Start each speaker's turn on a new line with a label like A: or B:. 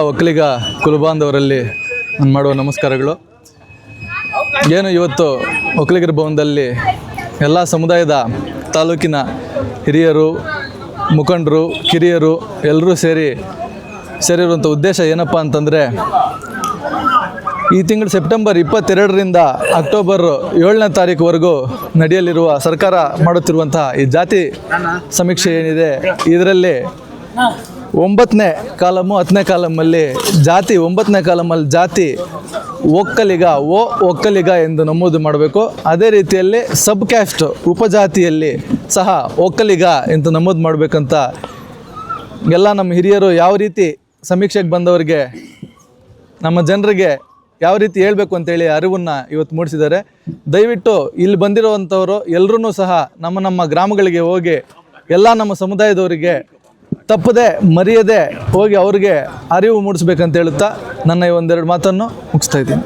A: ಒಕ್ಕಲಿಗ ಕುಲಬಾಂಧವರಲ್ಲಿ ನಾನು ಮಾಡುವ ನಮಸ್ಕಾರಗಳು. ಏನು ಇವತ್ತು ಒಕ್ಕಲಿಗರ ಭವನದಲ್ಲಿ ಎಲ್ಲ ಸಮುದಾಯದ ತಾಲೂಕಿನ ಹಿರಿಯರು, ಮುಖಂಡರು, ಕಿರಿಯರು ಎಲ್ಲರೂ ಸೇರಿರುವಂಥ ಉದ್ದೇಶ ಏನಪ್ಪ ಅಂತಂದರೆ, ಈ ತಿಂಗಳು ಸೆಪ್ಟೆಂಬರ್ 22ರಿಂದ ಅಕ್ಟೋಬರ್ 7ನೇ ತಾರೀಕುವರೆಗೂ ನಡೆಯಲಿರುವ ಸರ್ಕಾರ ಮಾಡುತ್ತಿರುವಂತಹ ಈ ಜಾತಿ ಸಮೀಕ್ಷೆ ಏನಿದೆ, ಇದರಲ್ಲಿ 9ನೇ ಕಾಲಮು 10ನೇ ಕಾಲಮಲ್ಲಿ ಜಾತಿ 9ನೇ ಕಾಲಮಲ್ಲಿ ಜಾತಿ ಒಕ್ಕಲಿಗ ಎಂದು ನಮೂದು ಮಾಡಬೇಕು. ಅದೇ ರೀತಿಯಲ್ಲಿ ಸಬ್ ಕ್ಯಾಸ್ಟ್ ಉಪಜಾತಿಯಲ್ಲಿ ಸಹ ಒಕ್ಕಲಿಗ ಎಂದು ನಮೂದು ಮಾಡಬೇಕಂತ ಎಲ್ಲ ನಮ್ಮ ಹಿರಿಯರು ಯಾವ ರೀತಿ ಸಮೀಕ್ಷೆಗೆ ಬಂದವರಿಗೆ, ನಮ್ಮ ಜನರಿಗೆ ಯಾವ ರೀತಿ ಹೇಳಬೇಕು ಅಂತೇಳಿ ಅರಿವನ್ನು ಇವತ್ತು ಮೂಡಿಸಿದ್ದಾರೆ. ದಯವಿಟ್ಟು ಇಲ್ಲಿ ಬಂದಿರುವಂಥವರು ಎಲ್ಲರೂ ಸಹ ನಮ್ಮ ಗ್ರಾಮಗಳಿಗೆ ಹೋಗಿ ಎಲ್ಲ ನಮ್ಮ ಸಮುದಾಯದವರಿಗೆ ತಪ್ಪದೆ ಮರೆಯದೆ ಹೋಗಿ ಅವ್ರಿಗೆ ಅರಿವು ಮೂಡಿಸ್ಬೇಕಂತ ಹೇಳುತ್ತಾ ನನ್ನ ಈ ಒಂದೆರಡು ಮಾತನ್ನು ಮುಗಿಸ್ತಾ ಇದ್ದೀನಿ.